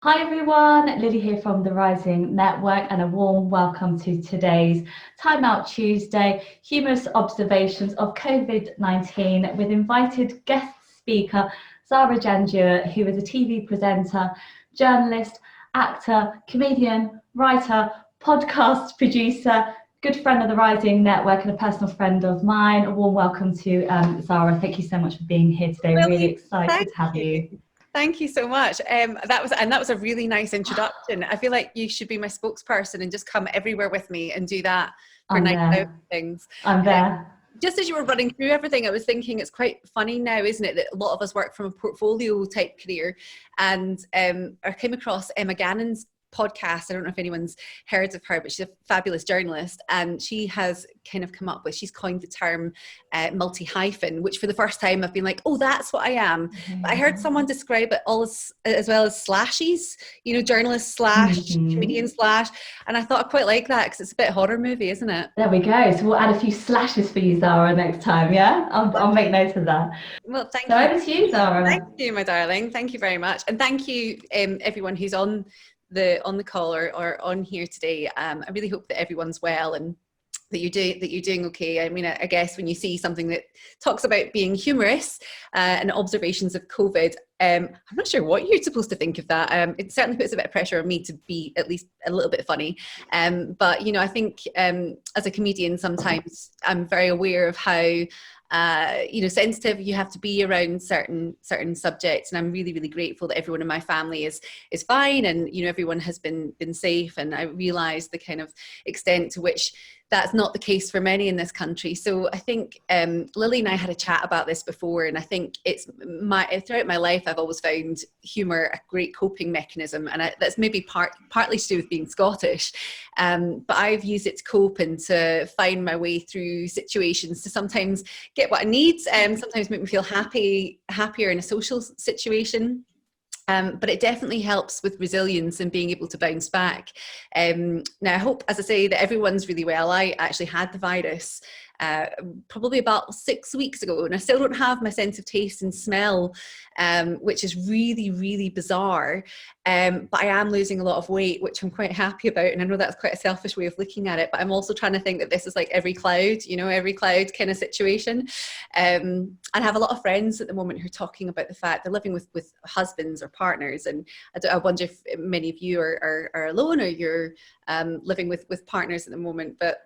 Hi everyone, Lily here from the Rising Network, and a warm welcome to today's Time Out Tuesday Humorous Observations of COVID-19 with invited guest speaker Zara Janjua, who is a TV presenter, journalist, actor, comedian, writer, podcast producer, good friend of the Rising Network and a personal friend of mine. A warm welcome to Zara. Thank you so much for being here today. Really Lily, excited thank to have you. you. Thank you so much. That was a really nice introduction. I feel like you should be my spokesperson and just come everywhere with me and do that for I'm night out there. things. I'm there. Just as you were running through everything, I was thinking it's quite funny now, isn't it, that a lot of us work from a portfolio type career. And I came across Emma Gannon's podcast. I don't know if anyone's heard of her, but she's a fabulous journalist, and she has kind of come up with, she's coined the term multi-hyphen, which for the first time I've been like, oh, that's what I am. But I heard someone describe it all as well as slashes, you know, journalist slash comedian slash, and I thought I quite like that because it's a bit horror movie, isn't it? There we go. So we'll add a few slashes for you, Zara, next time. Yeah, I'll make note of that. Well, thank So you. over to you, Thank Zara. you, my darling. Thank you very much, and thank you, everyone who's on the call or on here today. I really hope that everyone's well and that you're doing okay. I mean, I guess when you see something that talks about being humorous and observations of COVID, I'm not sure what you're supposed to think of that. It certainly puts a bit of pressure on me to be at least a little bit funny. But you know, I think as a comedian, sometimes I'm very aware of how sensitive you have to be around certain subjects, and I'm really grateful that everyone in my family is fine, and you know, everyone has been safe, and I realize the kind of extent to which that's not the case for many in this country. So I think Lily and I had a chat about this before, and I think it's throughout my life I've always found humour a great coping mechanism, and that's maybe partly to do with being Scottish, but I've used it to cope and to find my way through situations, to sometimes get what I need, sometimes make me feel happier in a social situation. But it definitely helps with resilience and being able to bounce back. Now, I hope, as I say, that everyone's really well. I actually had the virus probably about 6 weeks ago, and I still don't have my sense of taste and smell, which is really bizarre. But I am losing a lot of weight, which I'm quite happy about. And I know that's quite a selfish way of looking at it, but I'm also trying to think that this is like every cloud kind of situation. And I have a lot of friends at the moment who are talking about the fact they're living with husbands or partners. And I wonder if many of you are alone, or you're living with partners at the moment. But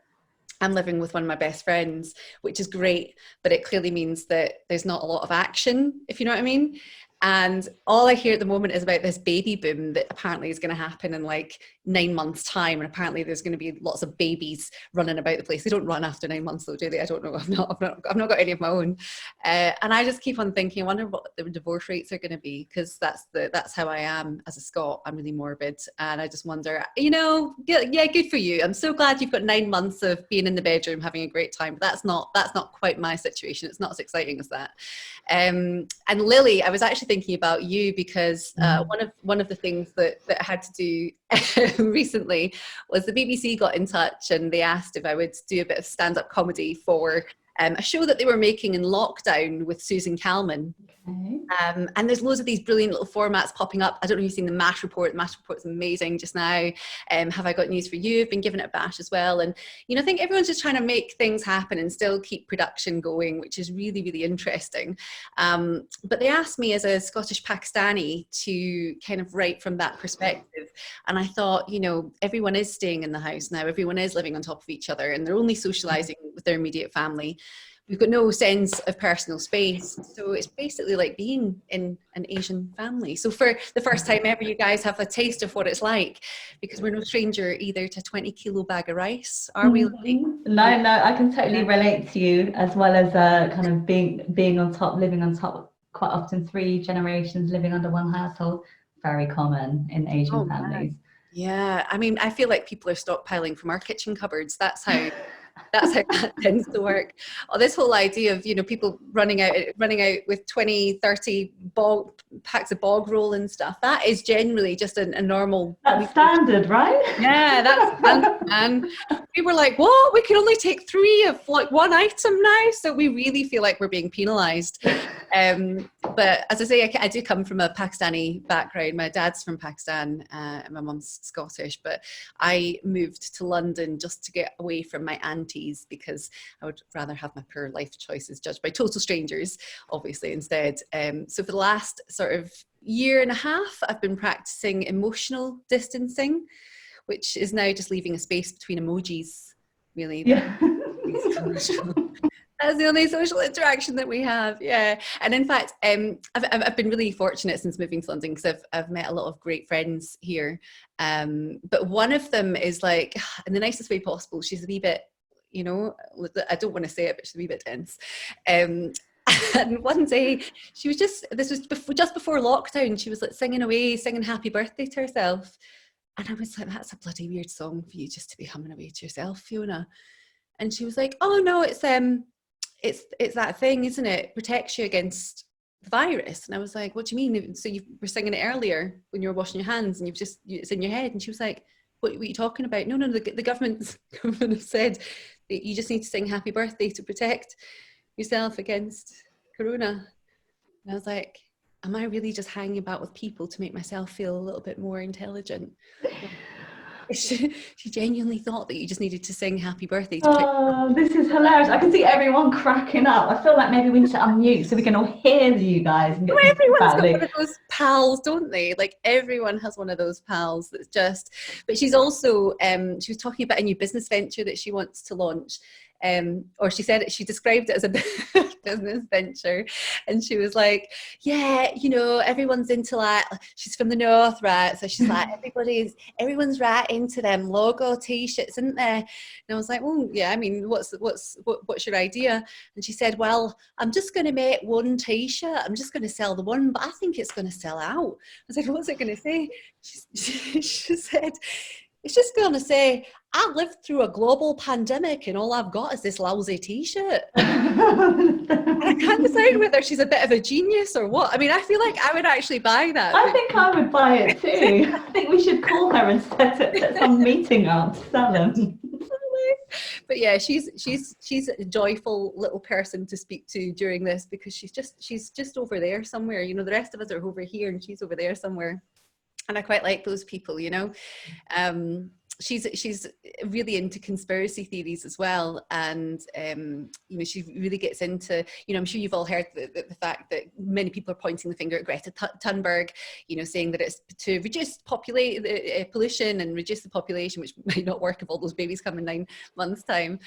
I'm living with one of my best friends, which is great, but it clearly means that there's not a lot of action, if you know what I mean. And all I hear at the moment is about this baby boom that apparently is going to happen in like 9 months' time. And apparently there's going to be lots of babies running about the place. They don't run after 9 months though, do they? I don't know. I've not got any of my own. And I just keep on thinking, I wonder what the divorce rates are going to be, because that's how I am as a Scot. I'm really morbid. And I just wonder, you know, yeah, good for you. I'm so glad you've got 9 months of being in the bedroom having a great time. But that's not quite my situation. It's not as exciting as that. And Lily, I was actually thinking about you because one of the things that I had to do recently was the BBC got in touch and they asked if I would do a bit of stand-up comedy for a show that they were making in lockdown with Susan Calman. Okay. And there's loads of these brilliant little formats popping up. I don't know if you've seen the MASH report. The MASH report's amazing just now. Have I got news for you? I've been giving it a bash as well. And, you know, I think everyone's just trying to make things happen and still keep production going, which is really interesting. But they asked me as a Scottish Pakistani to kind of write from that perspective. And I thought, you know, everyone is staying in the house now. Everyone is living on top of each other, and they're only socializing with their immediate family. We've got no sense of personal space. So it's basically like being in an Asian family. So for the first time ever, you guys have a taste of what it's like, because we're no stranger either to a 20-kilo bag of rice, are we? No, I can totally relate to you, as well as kind of being on top, living on top. Quite often, 3 generations living under one household, very common in Asian families. Yeah, I mean, I feel like people are stockpiling from our kitchen cupboards. That's how That's how that tends to work. Oh, this whole idea of, you know, people running out with 20, 30 packs of bog roll and stuff, that is generally just a normal. That's standard, right? Yeah, that's standard, man. We were like, what? We can only take 3 of like one item now, so we really feel like we're being penalised. But as I say, I do come from a Pakistani background. My dad's from Pakistan and my mum's Scottish, but I moved to London just to get away from my aunties, because I would rather have my poor life choices judged by total strangers, obviously, instead. So for the last sort of year and a half, I've been practicing emotional distancing, which is now just leaving a space between emojis, really. Yeah. That's the only social interaction that we have, yeah. And in fact, I've been really fortunate since moving to London, because I've met a lot of great friends here. But one of them is like, in the nicest way possible, she's a wee bit, you know, I don't want to say it, but she's a wee bit dense. And one day she was this was just before lockdown, she was like singing away, singing happy birthday to herself. And I was like, that's a bloody weird song for you just to be humming away to yourself, Fiona. And she was like, oh no, it's that thing, isn't it? Protects you against the virus. And I was like, what do you mean? So you were singing it earlier when you were washing your hands, and it's in your head. And she was like, what are you talking about? No, the government have said that you just need to sing happy birthday to protect yourself against corona. And I was like, am I really just hanging about with people to make myself feel a little bit more intelligent? She genuinely thought that you just needed to sing happy birthday to Oh, this is hilarious. I can see everyone cracking up. I feel like maybe we need to unmute so we can all hear you guys. And get everyone's got one of those pals, don't they? Like everyone has one of those pals that's just, but she's also, she was talking about a new business venture that she wants to launch. Or she described it as a business venture, and she was like, yeah, you know, everyone's into like, she's from the north, right? So she's like, everyone's right into them logo t-shirts, isn't there? And I was like, well, yeah, I mean, what's your idea? And she said, well, I'm just going to make one t-shirt. I'm just going to sell the one, but I think it's going to sell out. I said, what's it going to say? She said, it's just going to say, I lived through a global pandemic and all I've got is this lousy t-shirt. And I can't decide whether she's a bit of a genius or what. I mean, I feel like I would actually buy that. I think I would buy it too. I think we should call her and set some meeting up to sell them. But yeah, she's a joyful little person to speak to during this, because she's just over there somewhere. You know, the rest of us are over here and she's over there somewhere. And I quite like those people, you know. She's really into conspiracy theories as well, and you know, she really gets into, you know, I'm sure you've all heard the fact that many people are pointing the finger at Greta Thunberg, you know, saying that it's to reduce pollution and reduce the population, which might not work if all those babies come in 9 months' time.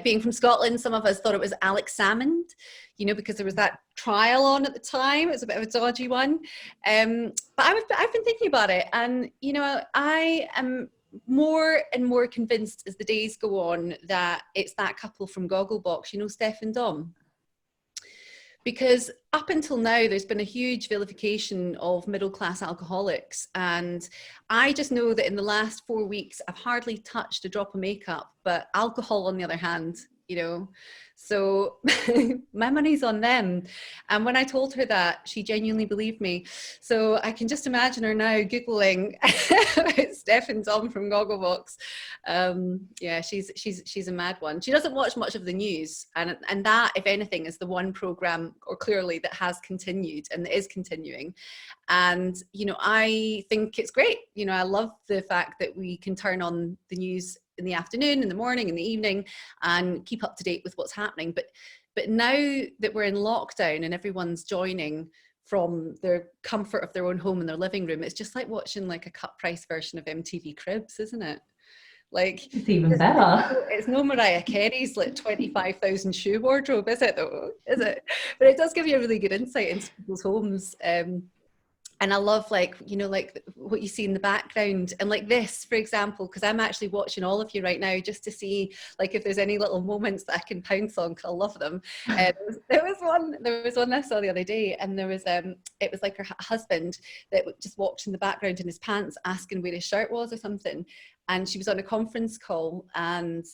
Being from Scotland, some of us thought it was Alex Salmond, you know, because there was that trial on at the time. It was a bit of a dodgy one, but I've been thinking about it, and you know, I am more and more convinced as the days go on that it's that couple from Gogglebox, you know, Steph and Dom. Because up until now, there's been a huge vilification of middle-class alcoholics. And I just know that in the last 4 weeks, I've hardly touched a drop of makeup, but alcohol, on the other hand, you know. So my money's on them. And when I told her that, she genuinely believed me. So I can just imagine her now Googling Steph and Dom from Gogglebox. Yeah, she's a mad one. She doesn't watch much of the news. And that, if anything, is the one program, or clearly, that has continued and is continuing. And, you know, I think it's great. You know, I love the fact that we can turn on the news in the afternoon, in the morning, in the evening, and keep up to date with what's happening. But now that we're in lockdown and everyone's joining from their comfort of their own home and their living room, it's just like watching like a cut price version of MTV Cribs, isn't it? Like, it's even better. It's no Mariah Carey's like 25,000 shoe wardrobe, is it though? Is it? But it does give you a really good insight into people's homes. And I love, like, you know, like what you see in the background, and like this, for example, because I'm actually watching all of you right now just to see like if there's any little moments that I can pounce on, because I love them. There was one I saw the other day, and there was it was like her husband that just walked in the background in his pants asking where his shirt was or something, and she was on a conference call, and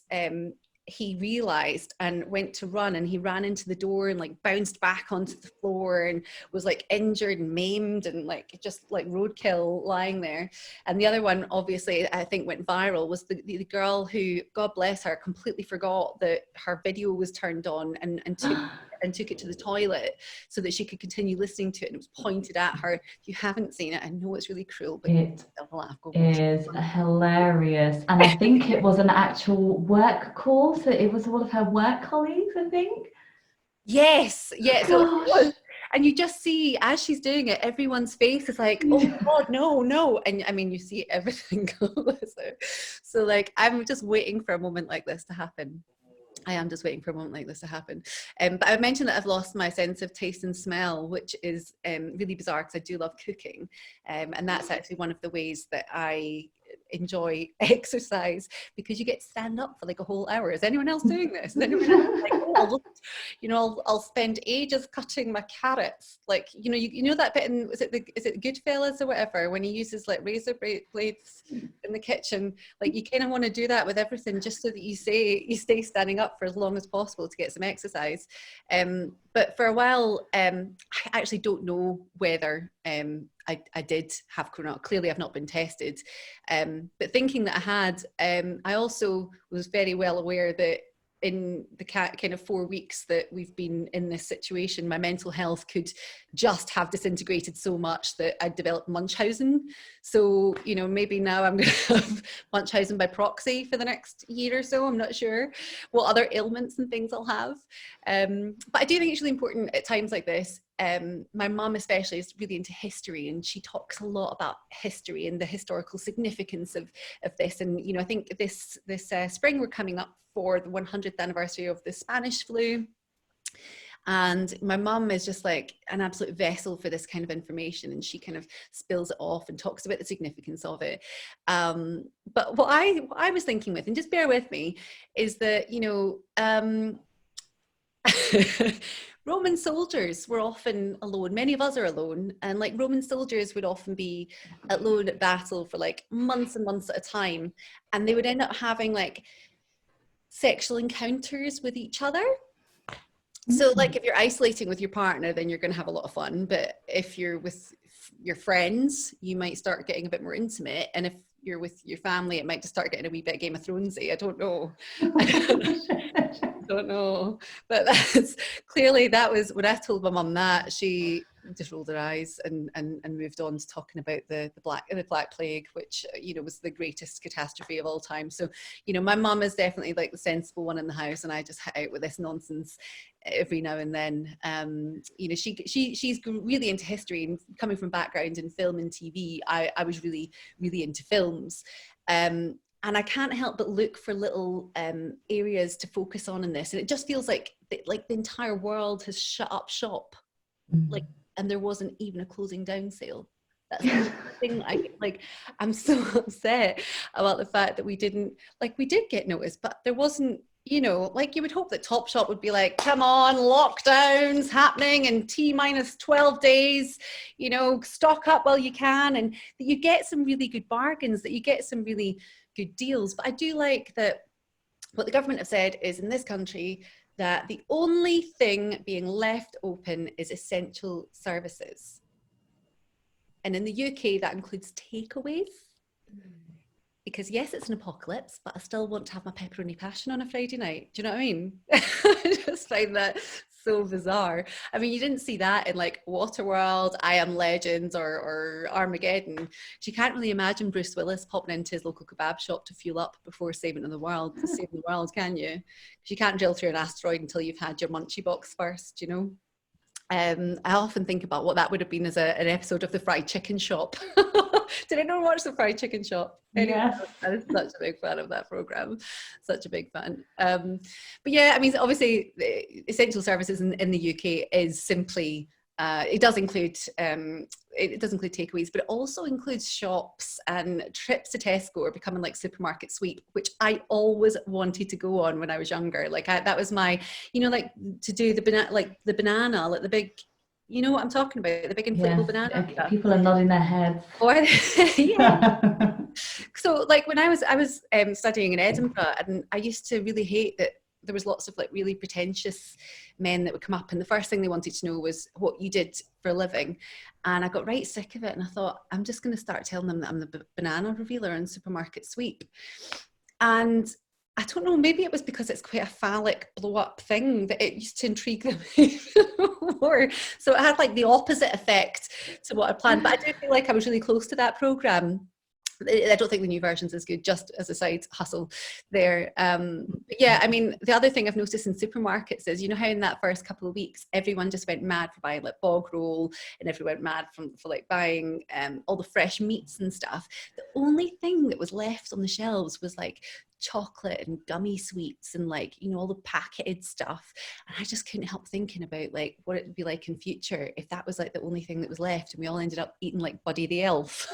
he realized and went to run, and he ran into the door and like bounced back onto the floor and was like injured and maimed and like just like roadkill lying there. And the other one, obviously, I think went viral, was the girl who, God bless her, completely forgot that her video was turned on and took it to the toilet so that she could continue listening to it, and it was pointed at her. If you haven't seen it, I know it's really cruel, but It is hilarious. And I think it was an actual work call, so it was one of her work colleagues, I think. Yes, yes. Gosh. And you just see, as she's doing it, everyone's face is like, oh God, no, no. And I mean, you see everything go. So like, I'm just waiting for a moment like this to happen. I am just waiting for a moment like this to happen. But I mentioned that I've lost my sense of taste and smell, which is really bizarre because I do love cooking. And that's actually one of the ways that I enjoy exercise, because you get to stand up for like a whole hour. Is anyone else doing this? Is anyone else like, oh, I'll spend ages cutting my carrots. Like, you know that bit in, is it Goodfellas or whatever, when he uses like razor blades in the kitchen? Like, you kind of want to do that with everything, just so that you stay standing up for as long as possible to get some exercise. But for a while, I actually don't know whether I did have corona. Clearly, I've not been tested. But thinking that I had, I also was very well aware that in the kind of 4 weeks that we've been in this situation, my mental health could just have disintegrated so much that I developed Munchausen. So, maybe now I'm going to have Munchausen by proxy for the next year or so. I'm not sure what other ailments and things I'll have. But I do think it's really important at times like this. My mum especially is really into history, and she talks a lot about history and the historical significance of this. And I think this spring we're coming up for the 100th anniversary of the Spanish flu, and my mum is just like an absolute vessel for this kind of information, and she kind of spills it off and talks about the significance of it. But what I was thinking with, and just bear with me, is that Roman soldiers were often alone. Many of us are alone, and like Roman soldiers would often be alone at battle for like months and months at a time, and they would end up having like sexual encounters with each other. So like, if you're isolating with your partner, then you're going to have a lot of fun, but if you're with your friends, you might start getting a bit more intimate, and if you're with your family, it might just start getting a wee bit Game of Thronesy. I don't know. Don't know, but that's clearly, that was when I told my mum that, she just rolled her eyes and moved on to talking about the Black Plague, which was the greatest catastrophe of all time. So my mum is definitely like the sensible one in the house, and I just hit out with this nonsense every now and then. She's really into history, and coming from background in film and TV, I was really into films. And I can't help but look for little areas to focus on in this. And it just feels like the entire world has shut up shop. And there wasn't even a closing down sale. That's the thing. I'm so upset about the fact that we did get noticed, but there wasn't, you would hope that Topshop would be like, come on, lockdowns happening in T-minus 12 days, stock up while you can, and that you get some really good bargains, that you get some really good deals. But I do like that what the government have said is, in this country, that the only thing being left open is essential services. And in the UK, that includes takeaways. Because yes, it's an apocalypse, but I still want to have my pepperoni passion on a Friday night. Do you know what I mean? I just find that so bizarre. I mean, you didn't see that in like Waterworld, I Am Legend, or Armageddon. You can't really imagine Bruce Willis popping into his local kebab shop to fuel up before saving the world, can you? Because you can't drill through an asteroid until you've had your munchie box first, I often think about what that would have been as an episode of The Fried Chicken Shop. Did anyone watch The Fried Chicken Shop? Yes. I was such a big fan of that program. Such a big fan. But yeah, I mean, obviously, the essential services in the UK is simply, it does include takeaways, but it also includes shops, and trips to Tesco are becoming like supermarket sweep, which I always wanted to go on when I was younger. Like that was my, to do the banana, like the big You know what I'm talking about? The big inflatable banana stuff. People are nodding their heads. Oh, yeah. So like when I was studying in Edinburgh, and I used to really hate that there was lots of like really pretentious men that would come up, and the first thing they wanted to know was what you did for a living. And I got right sick of it, and I thought, I'm just going to start telling them that I'm the banana revealer and supermarket sweep. And I don't know, maybe it was because it's quite a phallic blow up thing that it used to intrigue them even more. So it had like the opposite effect to what I planned. But I do feel like I was really close to that programme. I don't think the new version's as good, just as a side hustle there. But yeah, I mean, the other thing I've noticed in supermarkets is, you know how in that first couple of weeks, everyone just went mad for buying like bog roll, and everyone went mad for like buying all the fresh meats and stuff. The only thing that was left on the shelves was like chocolate and gummy sweets and like, you know, all the packeted stuff. And I just couldn't help thinking about like what it would be like in future if that was like the only thing that was left, and we all ended up eating like Buddy the Elf.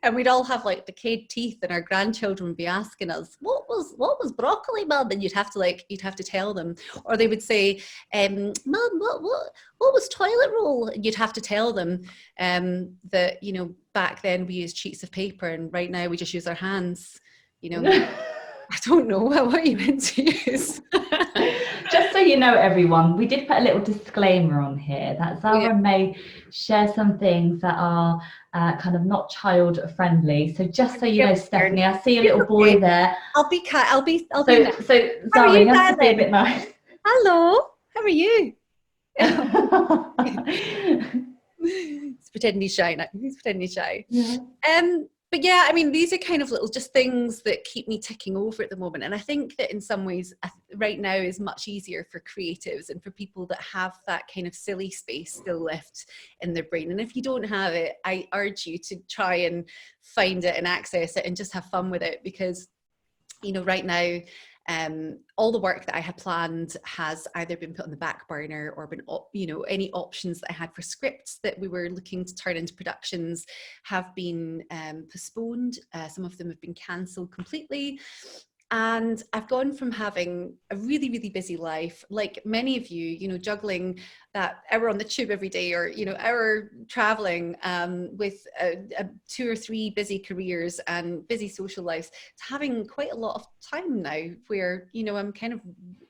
and we'd all have like decayed teeth, and our grandchildren would be asking us, what was broccoli, Mum? And you'd have to tell them. Or they would say, Mum, what was toilet roll? And you'd have to tell them that, you know, back then we used sheets of paper, and right now we just use our hands, you know. I don't know what you meant to use. Just so you know, everyone, we did put a little disclaimer on here that Zara may share some things that are kind of not child friendly. So just so you know, Stephanie, I see a little boy there. I'll be nice. So Zara, you have to be a bit nice. Hello, how are you? He's pretending he's shy now. Yeah. But yeah, I mean, these are kind of little just things that keep me ticking over at the moment. And I think that in some ways right now is much easier for creatives and for people that have that kind of silly space still left in their brain. And if you don't have it, I urge you to try and find it and access it and just have fun with it, because, you know, right now, all the work that I had planned has either been put on the back burner or been, you know, any options that I had for scripts that we were looking to turn into productions have been postponed. Some of them have been cancelled completely. And I've gone from having a really, really busy life, like many of you, you know, juggling that hour on the tube every day, or, you know, hour traveling with 2 or 3 busy careers and busy social lives, to having quite a lot of time now where, you know, I'm kind of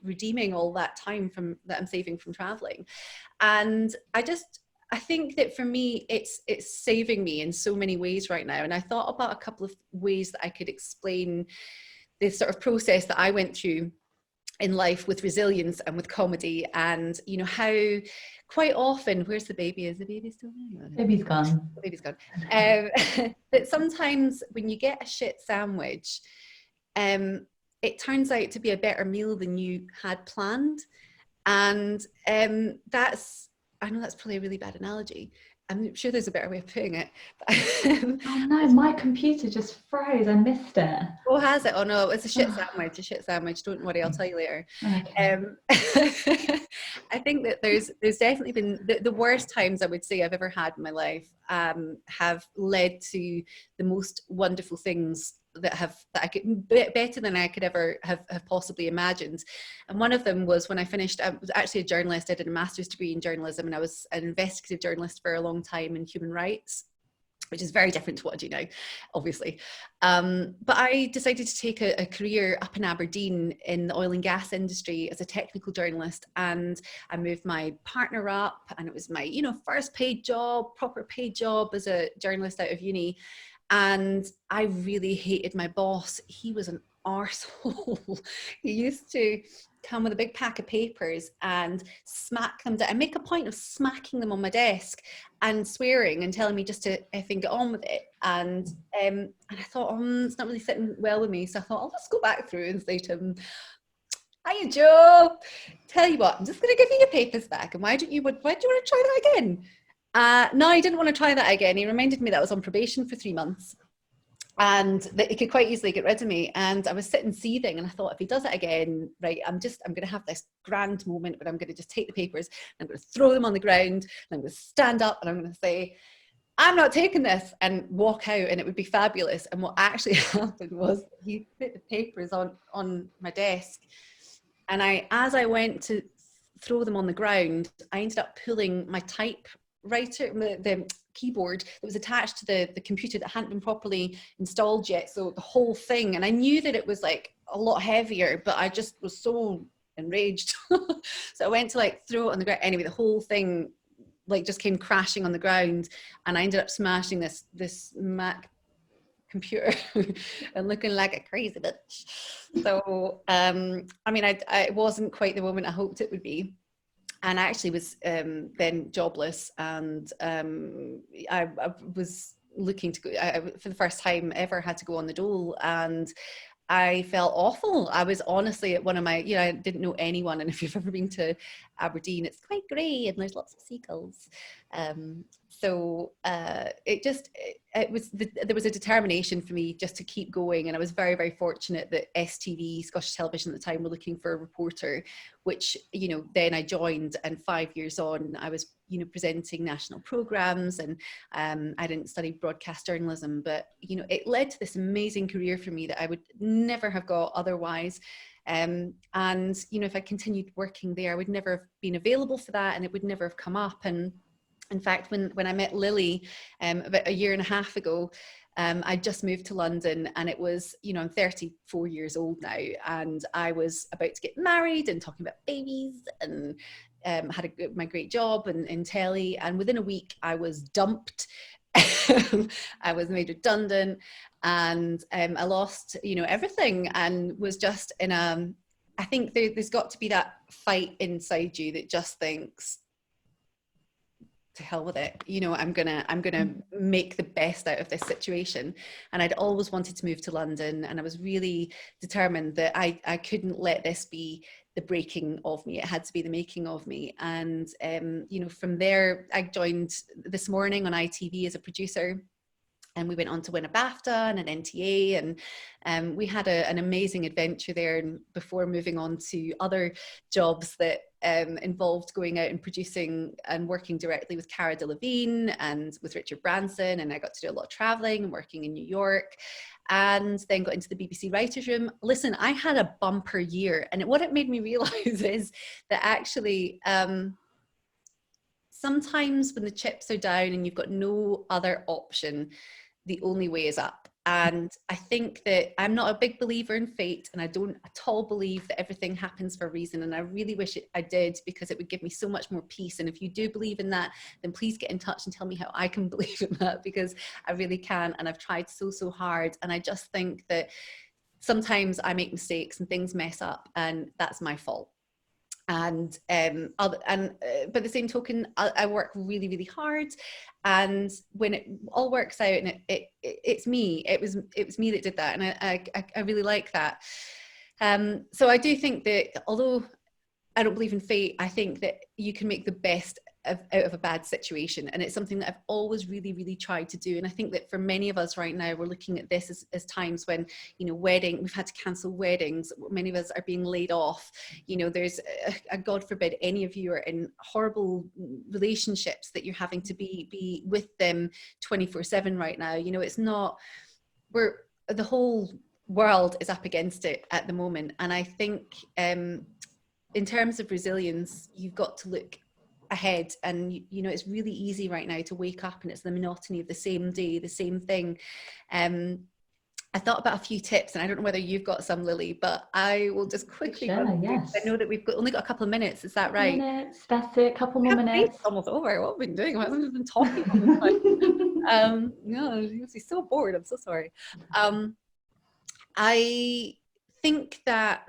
redeeming all that time that I'm saving from traveling. And I think that for me, it's saving me in so many ways right now. And I thought about a couple of ways that I could explain this sort of process that I went through in life with resilience and with comedy, and, you know, how quite often, where's the baby? Is the baby still there? Baby's gone. The baby's gone. That sometimes when you get a shit sandwich, it turns out to be a better meal than you had planned. And I know that's probably a really bad analogy. I'm sure there's a better way of putting it. Oh no, my computer just froze. I missed it. Oh, has it? Oh no, it's a shit sandwich. Don't worry, I'll tell you later. Okay. I think that there's definitely been the worst times I would say I've ever had in my life have led to the most wonderful things that I could better than I could ever have possibly imagined. And one of them was when I finished. I was actually a journalist. I did a master's degree in journalism, and I was an investigative journalist for a long time in human rights, which is very different to what I do now, obviously. But I decided to take a career up in Aberdeen in the oil and gas industry as a technical journalist. And I moved my partner up, and it was my, you know, first paid job, proper paid job as a journalist out of uni. And I really hated my boss. He was an arsehole. He used to come with a big pack of papers and smack them down and make a point of smacking them on my desk and swearing and telling me just to effing get on with it. And I thought, it's not really sitting well with me. So I thought, I'll just go back through and say to him, "Hiya, Joe. Tell you what, I'm just going to give you your papers back. And why do you want to try that again?" No, I didn't want to try that again. He reminded me that I was on probation for 3 months and that he could quite easily get rid of me. And I was sitting seething, and I thought, if he does it again, right, I'm going to have this grand moment where I'm going to just take the papers and I'm going to throw them on the ground, and I'm going to stand up and I'm going to say, "I'm not taking this," and walk out, and it would be fabulous. And what actually happened was he put the papers on my desk, and as I went to throw them on the ground, I ended up pulling my typewriter, the keyboard that was attached to the computer that hadn't been properly installed yet. So the whole thing, and I knew that it was like a lot heavier, but I just was so enraged. So I went to like throw it on the ground. Anyway, the whole thing like just came crashing on the ground, and I ended up smashing this Mac computer and looking like a crazy bitch. So I mean, I wasn't quite the woman I hoped it would be. And I actually was then jobless, and I was looking to go, for the first time ever, had to go on the dole, and I felt awful. I was honestly at one of my, I didn't know anyone. And if you've ever been to Aberdeen, it's quite grey and there's lots of seagulls. There was a determination for me just to keep going. And I was very, very fortunate that STV, Scottish Television at the time, were looking for a reporter, which, then I joined, and 5 years on, I was, presenting national programmes, and I didn't study broadcast journalism, but, it led to this amazing career for me that I would never have got otherwise. And, if I continued working there, I would never have been available for that, and it would never have come up. And in fact, when I met Lily about a year and a half ago, I just moved to London, and it was, I'm 34 years old now, and I was about to get married and talking about babies, and had my great job in telly, and within a week I was dumped. I was made redundant, and I lost, everything, and was just in I think there's got to be that fight inside you that just thinks, to hell with it, I'm gonna make the best out of this situation. And I'd always wanted to move to London, and I was really determined that I couldn't let this be the breaking of me. It had to be the making of me. And from there, I joined This Morning on ITV as a producer, and we went on to win a BAFTA and an NTA, and we had an amazing adventure there. And before moving on to other jobs that involved going out and producing and working directly with Cara Delevingne and with Richard Branson, and I got to do a lot of traveling and working in New York, and then got into the BBC writers' room. Listen, I had a bumper year, and what it made me realize is that actually sometimes when the chips are down and you've got no other option, the only way is up. And I think that I'm not a big believer in fate, and I don't at all believe that everything happens for a reason. And I really wish I did, because it would give me so much more peace. And if you do believe in that, then please get in touch and tell me how I can believe in that, because I really can. And I've tried so hard. And I just think that sometimes I make mistakes and things mess up, and that's my fault. And by the same token, I work really hard, and when it all works out, and it's me, it was me that did that, and I really like that. So I do think that, although I don't believe in fate, I think that you can make the best out of a bad situation, and it's something that I've always really tried to do. And I think that for many of us right now, we're looking at this as times when, we've had to cancel weddings, many of us are being laid off, there's a God forbid any of you are in horrible relationships that you're having to be with them 24/7 right now. It's not, the whole world is up against it at the moment. And I think in terms of resilience, you've got to look ahead, and it's really easy right now to wake up and it's the monotony of the same day, the same thing. I thought about a few tips, and I don't know whether you've got some, Lily, but I will just quickly run through. Yes. I know that we've only got a couple of minutes. Is that right? Minutes, that's it. Couple more minutes. It's almost over. What have we been doing? I haven't been talking all the time. You'll be so bored. I'm so sorry. I think that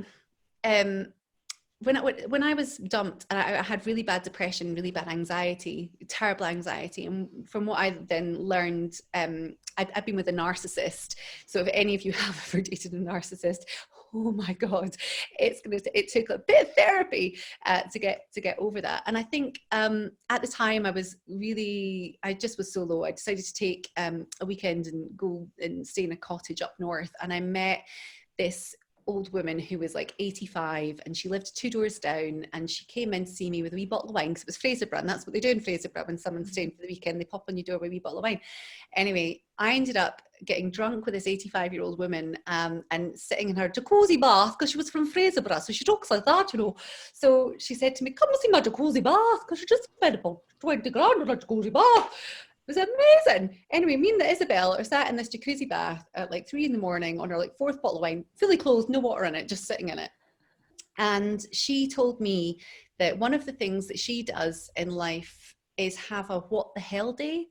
when I was dumped, and I had really bad depression, really bad anxiety, terrible anxiety. And from what I then learned, I've been with a narcissist. So if any of you have ever dated a narcissist, oh my God, it took a bit of therapy to get over that. And I think at the time I just was so low. I decided to take a weekend and go and stay in a cottage up north. And I met this old woman who was like 85, and she lived 2 doors down, and she came in to see me with a wee bottle of wine, because it was Fraserburgh, and that's what they do in Fraserburgh when someone's staying for the weekend. They pop on your door with a wee bottle of wine. Anyway, I ended up getting drunk with this 85-year-old woman, and sitting in her jacuzzi bath, because she was from Fraserburgh, so she talks like that, you know. So she said to me, come and see my jacuzzi bath, because you're just spent about 20 grand on a jacuzzi bath. It was amazing. Anyway, me and Isabel are sat in this jacuzzi bath at like 3 a.m. on our like 4th bottle of wine, fully clothed, no water in it, just sitting in it. And she told me that one of the things that she does in life is have a what the hell day.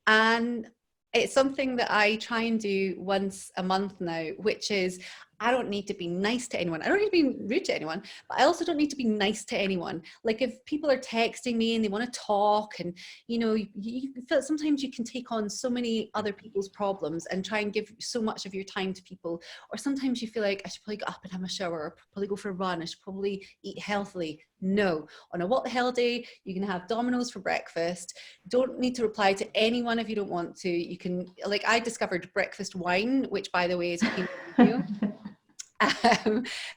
And it's something that I try and do once a month now, which is, I don't need to be nice to anyone. I don't need to be rude to anyone, but I also don't need to be nice to anyone. Like if people are texting me and they want to talk, and you know, you feel sometimes you can take on so many other people's problems and try and give so much of your time to people. Or sometimes you feel like, I should probably get up and have a shower, or probably go for a run, I should probably eat healthily. No, on a what the hell day, you can have Domino's for breakfast. Don't need to reply to anyone if you don't want to. You can, like, I discovered breakfast wine, which by the way is a video.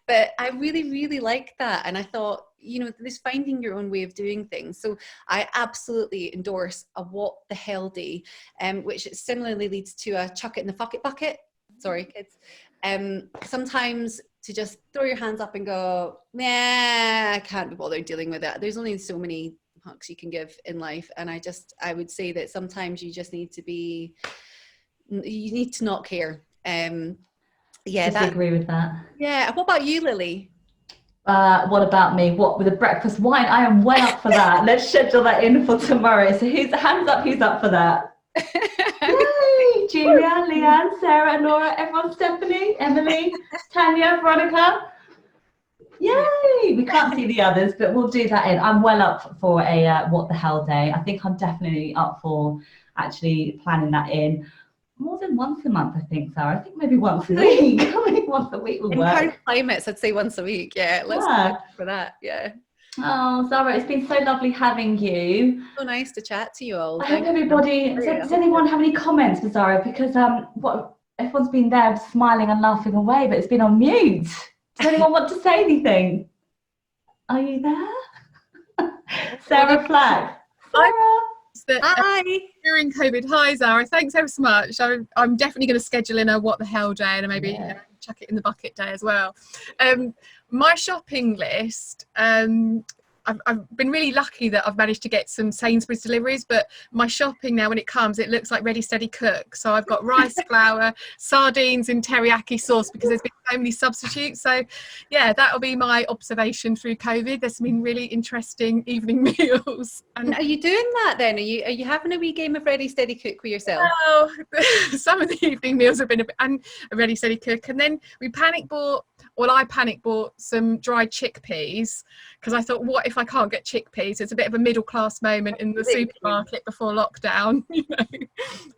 But I really, really like that. And I thought, you know, this finding your own way of doing things. So I absolutely endorse a what the hell day, which similarly leads to a chuck it in the fuck it bucket. Sorry, kids. Sometimes to just throw your hands up and go, nah, I can't be bothered dealing with it. There's only so many hucks you can give in life. And I would say that sometimes you just need to not care. Yeah, I agree with that. Yeah. What about you, Lily? What about me? What with a breakfast wine? I am well up for that. Let's schedule that in for tomorrow. So who's hands up? Who's up for that? Yay! Julia, Leanne, Sarah, Nora, everyone, Stephanie, Emily, Tanya, Veronica. Yay! We can't see the others, but we'll do that in. I'm well up for a what the hell day. I think I'm definitely up for actually planning that in. More than once a month, I think, Sarah. I think maybe once a week. I think once a week will work. In current climates, I'd say once a week. Yeah, let's go for that. Yeah. Oh, Sarah, it's been so lovely having you. So nice to chat to you all. I hope everybody. Does anyone have any comments for Sarah? Because everyone's been there smiling and laughing away, but it's been on mute. Does anyone want to say anything? Are you there, Sarah Flack? Sarah. Hi. During COVID, hi Zara, thanks ever so much. I'm definitely going to schedule in a what the hell day, and maybe chuck it in the bucket day as well. My shopping list, I've been really lucky that I've managed to get some Sainsbury's deliveries, but my shopping now, when it comes, it looks like Ready Steady Cook. So I've got rice flour, sardines and teriyaki sauce, because there's been so many substitutes. So yeah, that'll be my observation through COVID. There's been really interesting evening meals. And are you doing that then? Are you having a wee game of Ready Steady Cook with yourself? Well, some of the evening meals have been a Ready Steady Cook, and then I panic bought some dried chickpeas, because I thought, what if I can't get chickpeas? It's a bit of a middle class moment in the supermarket before lockdown, you know.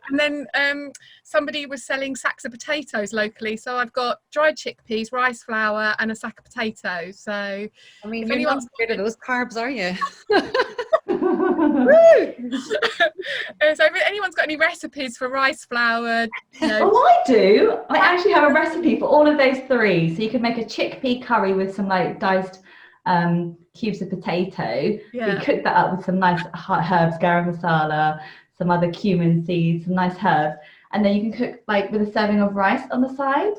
And then somebody was selling sacks of potatoes locally, so I've got dried chickpeas, rice flour, and a sack of potatoes. So I mean, you're not scared of those carbs, are you? So if anyone's got any recipes for rice flour, you know. Oh, I do. I actually have a recipe for all of those three. So you can make a chickpea curry with some like diced cubes of potato. You cook that up with some nice herbs, garam masala, some other cumin seeds, some nice herbs, and then you can cook like with a serving of rice on the side.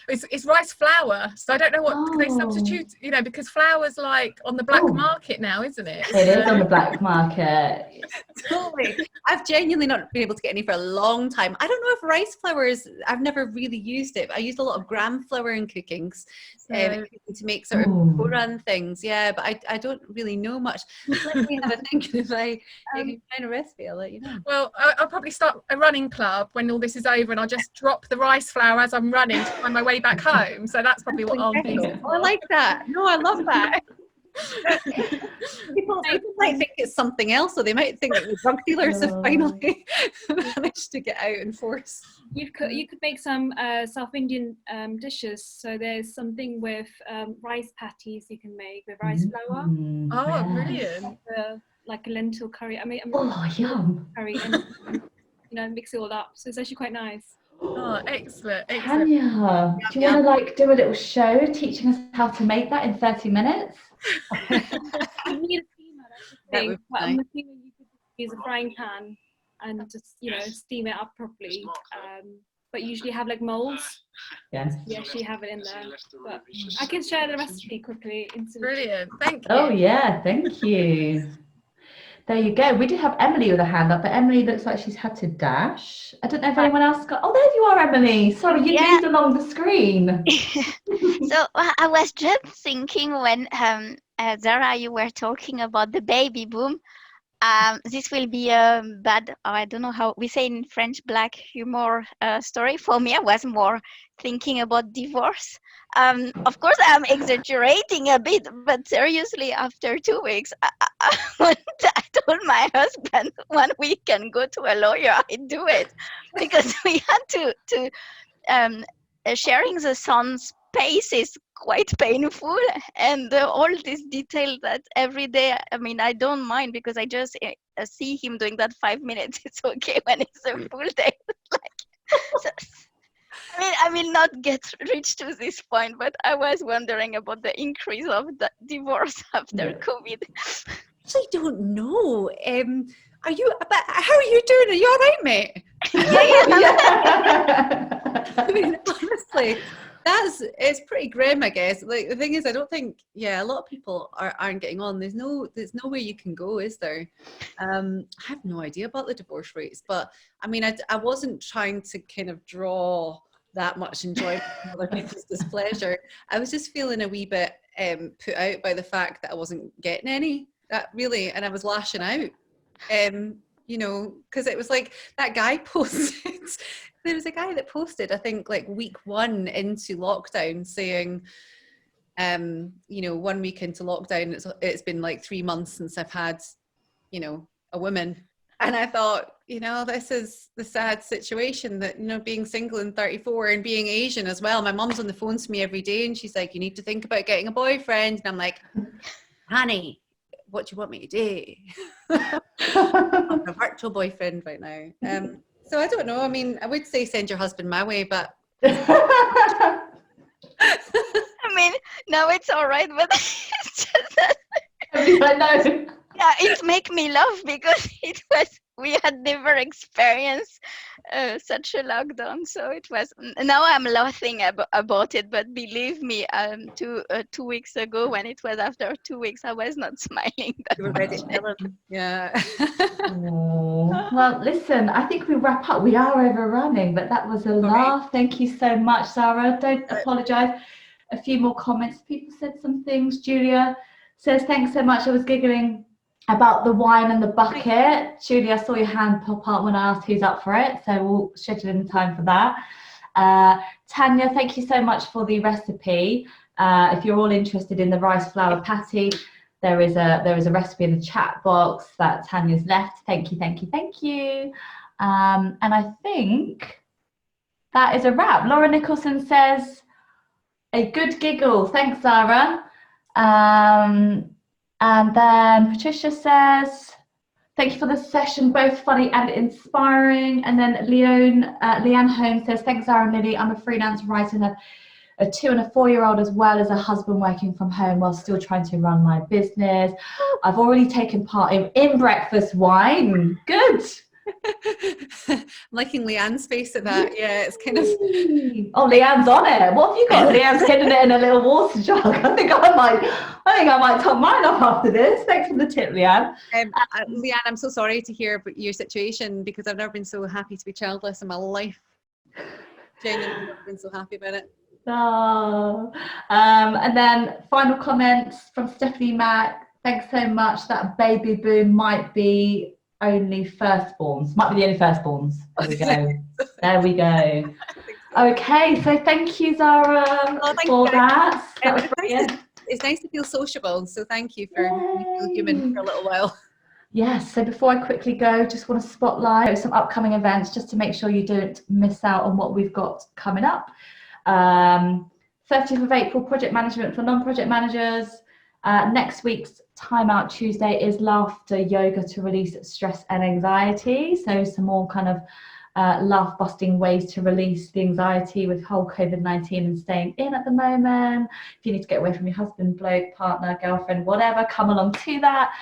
It's rice flour, so I don't know what they substitute, you know, because flour's like on the black market now, isn't it? It is on the black market. Totally. I've genuinely not been able to get any for a long time. I don't know if rice flour is, I've never really used it. I used a lot of gram flour in cookings to make sort of boran things. Yeah, but I don't really know much. Let me have a think. If I can find a recipe, I'll let you know. Well, I'll probably start a running club when all this is over, and I'll just drop the rice flour as I'm running to find my way back home. So that's probably what I'll do. Oh, I like that. No, I love that. People might think it's something else, or they might think that the drug dealers have finally managed to get out and force. You could make some South Indian dishes. So there's something with rice patties you can make with rice flour. Oh, brilliant! Like a lentil curry. I mean, yum! Curry, and mix it all up. So it's actually quite nice. Oh, excellent, excellent. Tanya, do you want to like do a little show teaching us how to make that in 30 minutes? You need a steamer, that's the That thing. would be But I'm nice. assuming you could just use a frying pan and just, you know, steam it up properly. But usually have like molds. Yes. You actually have it in there. But I can share the recipe quickly. Brilliant, thank you. Oh yeah, thank you. There you go. We did have Emily with a hand up, but Emily looks like she's had to dash. I don't know if anyone else got. Oh, there you are, Emily. Sorry, you moved along the screen. So I was just thinking when Zara, you were talking about the baby boom. This will be a bad, I don't know how we say in French, black humor story. For me, I was more thinking about divorce. Of course, I'm exaggerating a bit, but seriously, after 2 weeks, I told my husband 1 week can go to a lawyer. I do it because we had to sharing the son's pace is quite painful, and all this detail that every day, I mean, I don't mind because I just see him doing that 5 minutes. It's okay. When it's a full day, like, so, I will not reach to this point, but I was wondering about the increase of the divorce after COVID. I actually don't know. Are you? But how are you doing? Are you all right, mate? I mean, honestly, it's pretty grim, I guess. Like the thing is, I don't think, a lot of people aren't getting on. There's no way you can go, is there? I have no idea about the divorce rates, but I mean, I wasn't trying to kind of draw that much enjoyment from other people's displeasure. I was just feeling a wee bit put out by the fact that I wasn't getting any. That really, and I was lashing out. You know, because it was like that guy posted. There was a guy that posted, I think, like week 1 into lockdown, saying, you know, 1 week into lockdown, it's been like 3 months since I've had, you know, a woman. And I thought, you know, this is the sad situation that, you know, being single and 34 and being Asian as well. My mom's on the phone to me every day and she's like, you need to think about getting a boyfriend. And I'm like, honey, what do you want me to do? I'm a virtual boyfriend right now. So I don't know. I mean, I would say send your husband my way, but I mean, now it's all right, but it's just that, I know. yeah, it make me laugh because we had never experienced such a lockdown, so it was. Now I'm laughing about it, but believe me, 2 weeks ago, when it was after 2 weeks, I was not smiling that you were ready to much. kill him. Yeah. Oh, well, listen, I think we wrap up. We are overrunning, but that was a laugh. Thank you so much, Sarah. Don't apologise. A few more comments. People said some things. Julia says, thanks so much. I was giggling about the wine and the bucket. Julia, I saw your hand pop up when I asked who's up for it, so we'll schedule in the time for that. Tanya, thank you so much for the recipe. If you're all interested in the rice flour patty, there is a recipe in the chat box that Tanya's left. Thank you, thank you, thank you. And I think that is a wrap. Laura Nicholson says, a good giggle. Thanks, Zara. And then Patricia says, thank you for the session, both funny and inspiring. And then Leanne Holmes says, thanks, Zara and Lily. I'm a freelance writer and have a 2 and a 4-year-old, as well as a husband working from home while still trying to run my business. I've already taken part in breakfast wine. Good. I'm liking Leanne's face at that. Yeah, it's kind of. Oh, Leanne's on it. What have you got? Leanne's hidden it in a little water jug. I think I might top mine up after this. Thanks for the tip, Leanne. Leanne, I'm so sorry to hear about your situation because I've never been so happy to be childless in my life. Genuinely never been so happy about it. Oh. And then final comments from Stephanie Mack. Thanks so much. That baby boom might be only firstborns. Might be the only firstborns. There we go. There we go. Okay, so thank you, Zara, for that. That was brilliant. It's nice to feel sociable, so thank you for making me feel human for a little while. Yes, so before I quickly go, just want to spotlight some upcoming events just to make sure you don't miss out on what we've got coming up. 30th of April, project management for non-project managers. Next week's Time Out Tuesday is laughter yoga to release stress and anxiety. So some more kind of love busting ways to release the anxiety with whole COVID-19 and staying in at the moment. If you need to get away from your husband, bloke, partner, girlfriend, whatever, come along to that.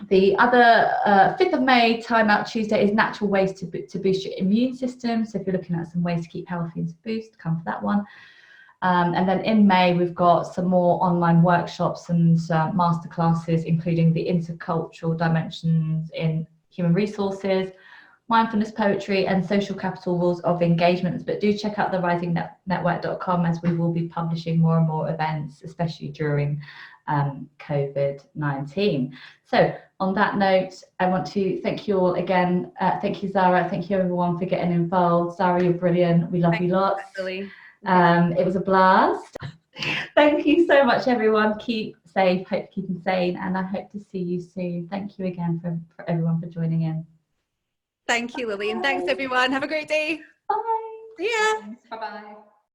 The other 5th of May, Time Out Tuesday, is natural ways to boost your immune system. So if you're looking at some ways to keep healthy and to boost, come for that one. And then in May, we've got some more online workshops and masterclasses, including the intercultural dimensions in human resources, mindfulness, poetry, and social capital rules of engagements. But do check out the risingnetwork.com, as we will be publishing more and more events, especially during COVID-19. So on that note, I want to thank you all again. Thank you, Zara. Thank you, everyone, for getting involved. Zara, you're brilliant. We love you lots. Lily. It was a blast. Thank you so much, everyone. Keep safe, hope to keep sane, and I hope to see you soon. Thank you again for everyone for joining in. Thank you, Lily, and thanks everyone. Have a great day. Bye. See ya. Bye-bye.